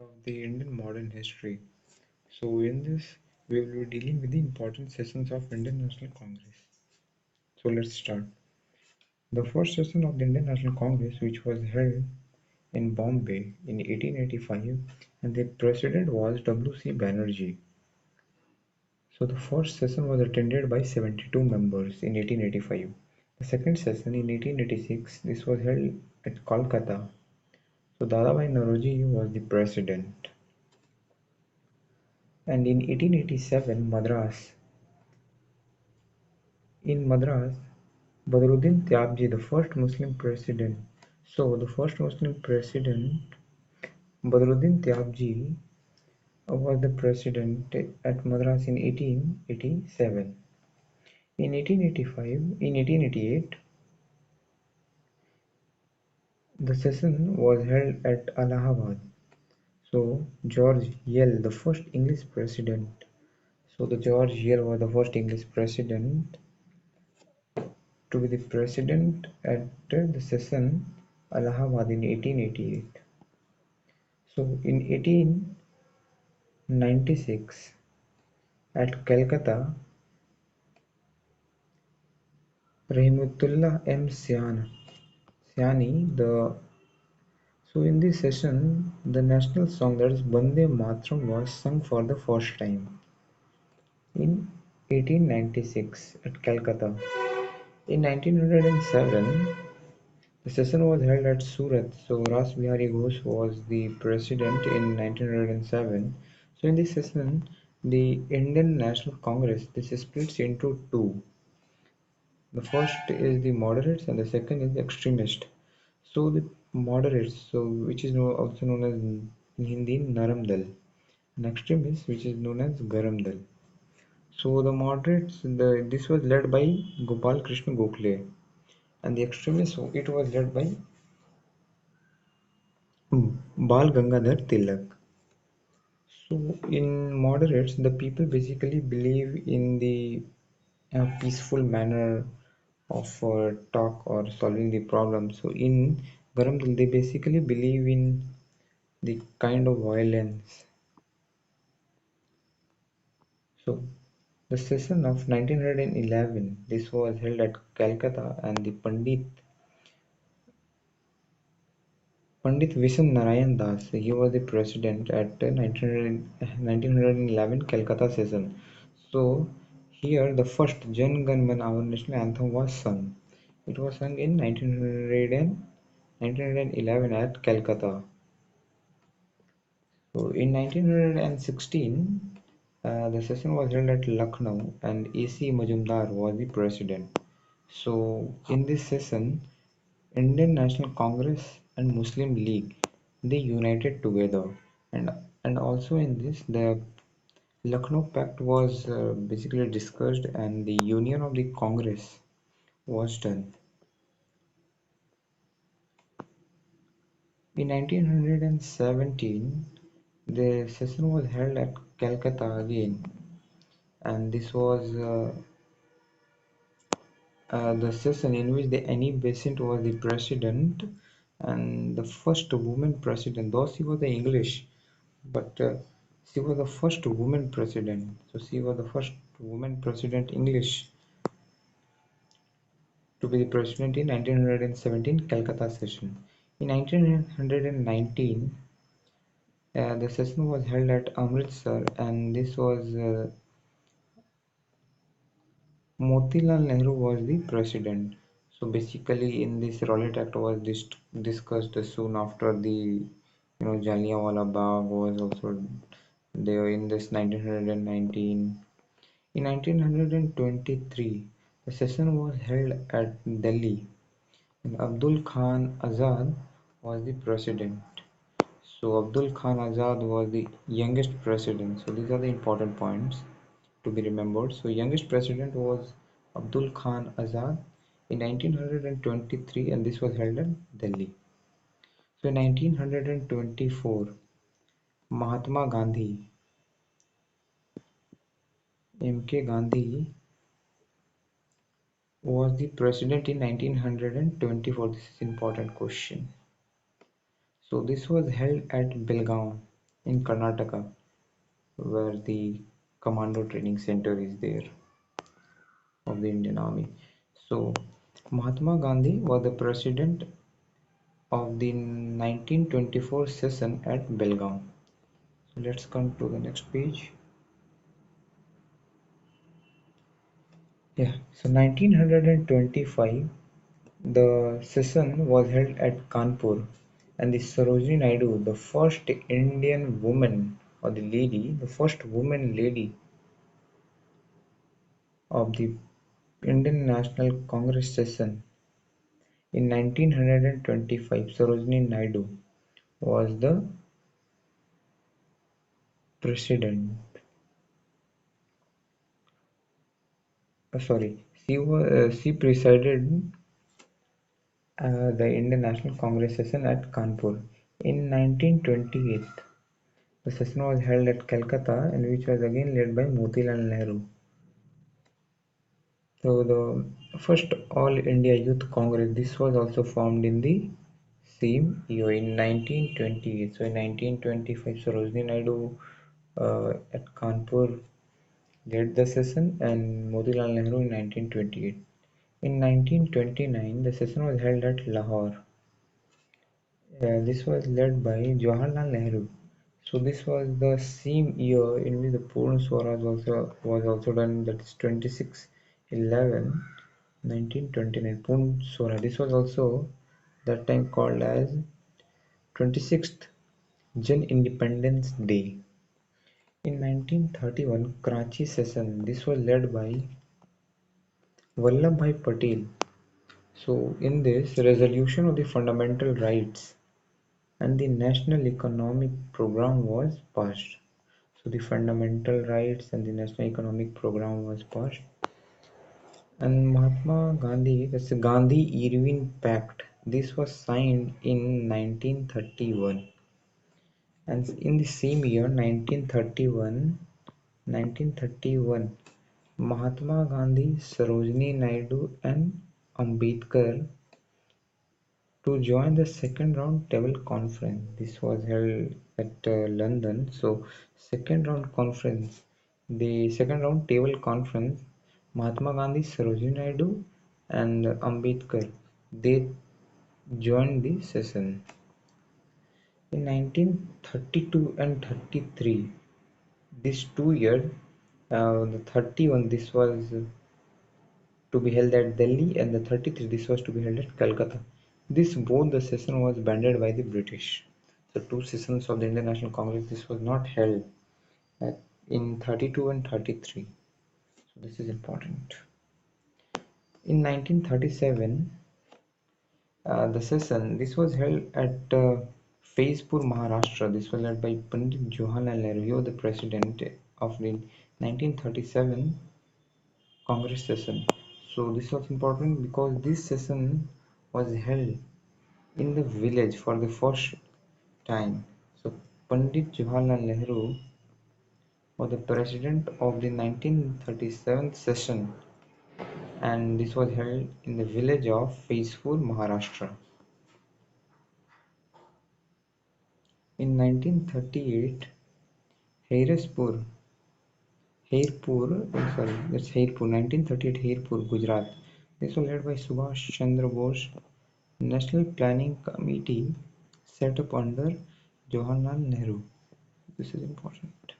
of the Indian modern history. So, in this, we will be dealing with the important sessions of Indian National Congress. So, let's start. The first session of the Indian National Congress, which was held in Bombay in 1885, and the president was W.C. Banerjee. So, the first session was attended by 72 members in 1885. The second session in 1886, this was held at Kolkata. So, Dadabhai Naoroji was the president. And in 1887, in Madras, Badruddin Tyabji, the first Muslim president. So, the first Muslim president, Badruddin Tyabji, was the president at Madras in 1887. In 1888, the session was held at Allahabad. So, George Yell, the first English president. So, the George Yell was the first English president to be the president at the session Allahabad in 1888. So in 1896 at Calcutta, Rahimutullah M. Siani, so in this session, the national song, that is Bande Matram, was sung for the first time in 1896 at Calcutta. In 1907, the session was held at Surat. So Ras Bihari Ghosh was the president in 1907. So in this session, the Indian National Congress, this splits into two. The first is the moderates and the second is the extremist. So the moderates, so which is also known as in Hindi Naram Dal, and extremists, which is known as Garam Dal. So the moderates, this was led by Gopal Krishna Gokhale, and the extremists, it was led by Bal Gangadhar Tilak. So in moderates, the people basically believe in the peaceful manner of talk or solving the problem. So in Garam, they basically believe in the kind of violence. So the session of 1911, this was held at Calcutta, and the Pandit Vishen Narayan Das, he was the president at the 1911 Calcutta session. So here the first Jan Gan Man, our national anthem, was sung. It was sung in 1911 at Calcutta. So in 1916, the session was held at Lucknow, and A.C. Majumdar was the president. So in this session, Indian National Congress and Muslim League, they united together, and also in this the Lucknow Pact was basically discussed, and the union of the Congress was done. In 1917, the session was held at Calcutta again, and this was the session in which the Annie Besant was the president, and the first woman president, though she was the English, but she was the first woman president. So she was the first woman president English to be the president in 1917 Calcutta session. In 1919, the session was held at Amritsar, and this was Motilal Nehru was the president. So basically, in this Rowlatt Act was discussed soon after the Jallianwala Bagh was also there in this 1919. In 1923, the session was held at Delhi, and Abdul Khan Azad was the president. So Abdul Khan Azad was the youngest president. So these are the important points to be remembered. So youngest president was Abdul Khan Azad in 1923, and this was held in Delhi. So in 1924, Mahatma Gandhi, MK Gandhi, was the president in 1924. This is important question. So this was held at Belgaum. in Karnataka, where the Commando Training Center is there of the Indian Army. So Mahatma Gandhi was the president of the 1924 session at Belgaum. So let's come to the next page. Yeah, so 1925, the session was held at Kanpur, and the Sarojini Naidu, the first Indian woman or the first woman lady of the Indian National Congress session in 1925, Sarojini Naidu was the president. She presided the Indian National Congress session at Kanpur. In 1928, the session was held at Calcutta and which was again led by Motilal Nehru. So the first All India Youth Congress, this was also formed in the same year in 1928. So in 1925, Sarojini Naidu at Kanpur led the session and Motilal Nehru in 1928. In 1929, the session was held at Lahore. This was led by Jawaharlal Nehru. So this was the same year in which the Purna Swaraj was also done. That is 26/11/1929. Purna Swaraj. This was also that time called as 26th Jan Independence Day. In 1931, Karachi session. This was led by Vallabhbhai Patel. So in this resolution of the fundamental rights and the national economic program was passed. So the fundamental rights and the national economic program was passed. And Mahatma Gandhi, that's the Gandhi-Irvine Pact. This was signed in 1931. And in the same year, 1931, Mahatma Gandhi, Sarojini Naidu, and Ambedkar to join the second round table conference. This was held at London. So second round conference, the second round table conference, Mahatma Gandhi, Sarojini Naidu, and Ambedkar, they joined the session. In 1932 and 33, these 2 years, the 31 this was to be held at Delhi and the 33 this was to be held at Calcutta. This both the session was banned by the British. The two sessions of the Indian National Congress this was not held at, in 32 and 33. So this is important. In 1937, the session this was held at Faizpur, Maharashtra. This was led by Pandit Jawaharlal Nehru. He was the president of the 1937 Congress session. So this was important because this session was held in the village for the first time. So Pandit Jawaharlal Nehru was the president of the 1937 session and this was held in the village of Faizpur, Maharashtra. In 1938, Hairpur, that's Hairpur, 1938 Hairpur, Gujarat. This was led by Subhash Chandra Bose. National Planning Committee set up under Jawaharlal Nehru. This is important.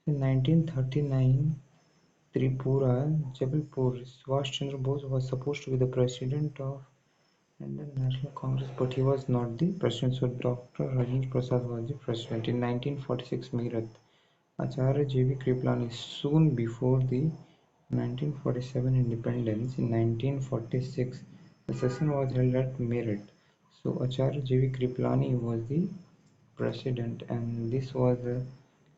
In 1939, Tripura, Jabalpur, Subhash Chandra Bose was supposed to be the president of Indian National Congress, but he was not the president, so Dr. Rajendra Prasad was the president. In 1946, Meerut, Acharya J.V. Kripalani, soon before the 1947 independence, in 1946, the session was held at Meerut. So Acharya J.V. Kripalani was the president, and this was the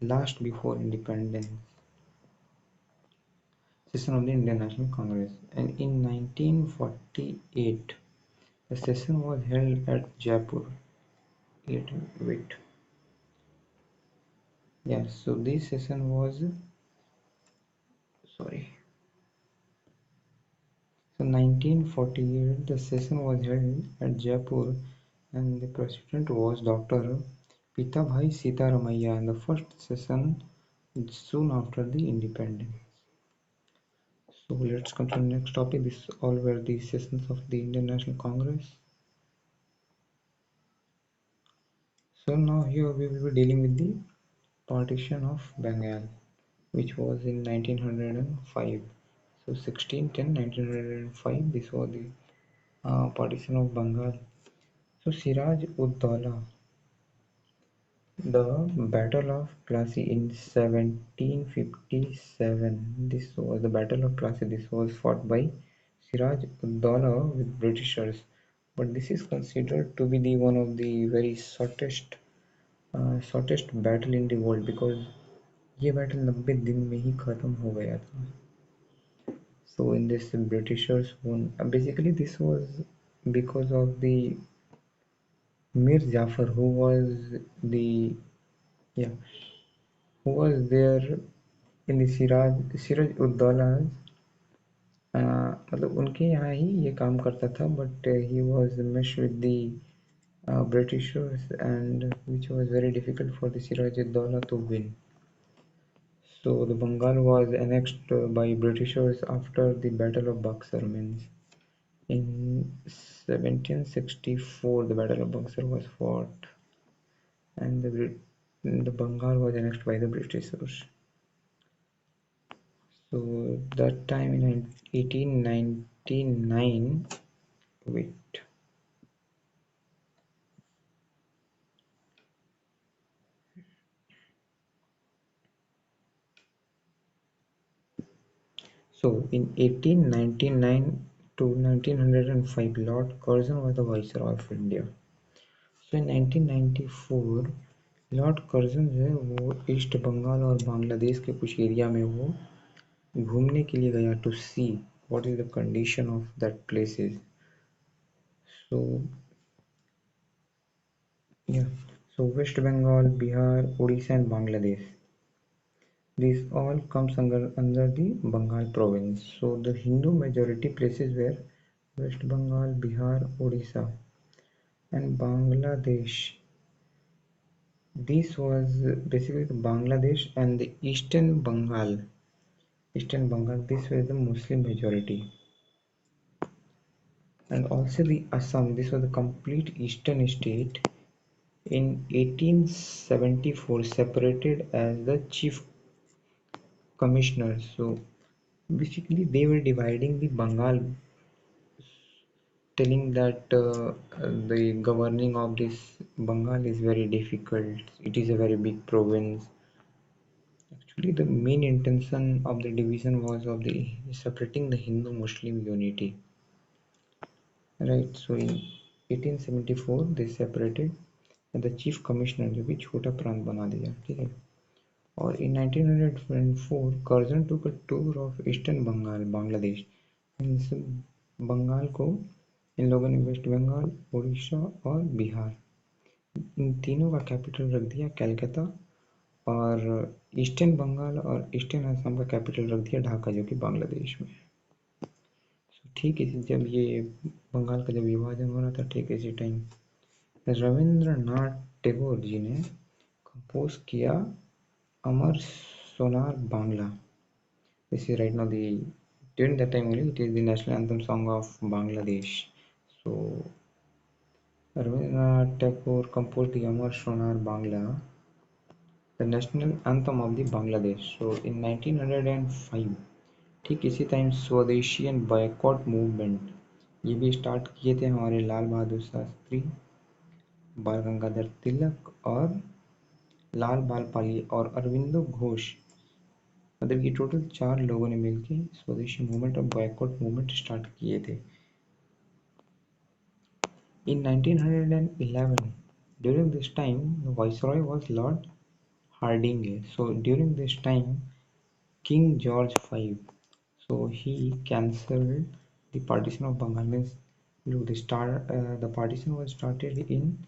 last before independence session of the Indian National Congress. And in 1948, the session was held at Jaipur. Wait. Yeah, so this session was sorry. So 1948, the session was held at Jaipur, and the president was Dr. Pitabhai Sitaramaiah in the first session soon after the independence. So let's come to the next topic. This all were the sessions of the Indian National Congress. So now here we will be dealing with the partition of Bengal, which was in 1905. So 1610 1905, this was the partition of Bengal. So Siraj ud Dawla, the Battle of Plassey in 1757. This was the Battle of Plassey. This was fought by Siraj ud Dawla with Britishers, but this is considered to be the one of the very shortest battle in the world, because ये battle 90 दिन में ही खत्म हो गया था. So in this Britishers won. Basically this was because of the Mir Jafar, who was the, yeah, who was there in the Siraj ud Dawla's, मतलब उनके यहाँ ही ये काम करता था, but he was meshed with the Britishers, and which was very difficult for the Siraj ud Dawla to win. So the Bengal was annexed by Britishers after the Battle of Buxar. Means in 1764 the Battle of Buxar was fought, and the Bengal was annexed by the Britishers. So that time in 1899, wait. So in 1899 to 1905, Lord Curzon was the Viceroy of India. So in 1994 Lord Curzon जो है वो east Bengal और बांग्लादेश के कुछ area में वो घूमने के लिए गया to see what is the condition of that places. So या so West Bengal, Bihar, Odisha and Bangladesh, these all comes under the Bengal province. So the Hindu majority places were West Bengal, Bihar, Odisha and Bangladesh. This was basically the Bangladesh and the Eastern Bengal. This was the Muslim majority. And also the Assam, this was the complete eastern state in 1874, separated as the chief commissioner. So basically they were dividing the Bengal, telling that the governing of this Bengal is very difficult. It is a very big province. Actually, the main intention of the division was of the separating the Hindu-Muslim unity. Right. So in 1874 they separated and the chief commissioner जो भी छोटा प्रांत बना दिया. ठीक है. और in 1904 Curzon took a tour of Eastern Bengal, Bangladesh. Means Bengal को इन लोगों ने वेस्ट बंगाल, उड़ीसा और बिहार, इन तीनों का कैपिटल रख दिया कलकत्ता, और ईस्टर्न बंगाल और ईस्टर्न असम का कैपिटल रख दिया ढाका, जो कि बांग्लादेश में. ठीक है. जब ये बंगाल का जब विभाजन हो रहा था, ठीक इसी टाइम रविंद्रनाथ टैगोर जी ने कंपोज किया Amar Sonar Bangla. This is right now the during that time only it is the national anthem song of Bangladesh. So Rabindranath Tagore composed the Amar Sonar Bangla, the national anthem of the Bangladesh. So in 1905, ठीक इसी time स्वदेशियन boycott movement ये भी start किए थे हमारे लाल बहादुर शास्त्री, बाल गंगाधर तिलक और लाल बाल पाली और अरविंदो घोष. मतलब ये टोटल 4 लोगों ने मिलकर स्वदेशी मूवमेंट और बॉयकॉट मूवमेंट स्टार्ट किए थे. In 1911, during this time, the viceroy was Lord Hardinge. So during this time, King George V, so he cancelled the partition of Bengal. Means look, the partition was started in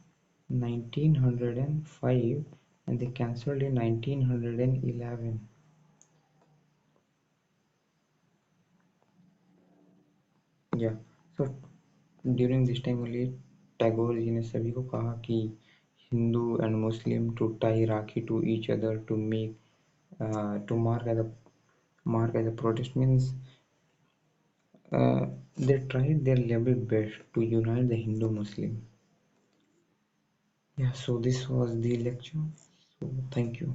1905 and they cancelled in 1911. Yeah. So during this time only Tagore ji ने सभी को कहा कि Hindu and Muslim to tie Rakhi to each other to make to mark as a protest means they tried their level best to unite the Hindu Muslim. Yeah, so this was the lecture. So thank you.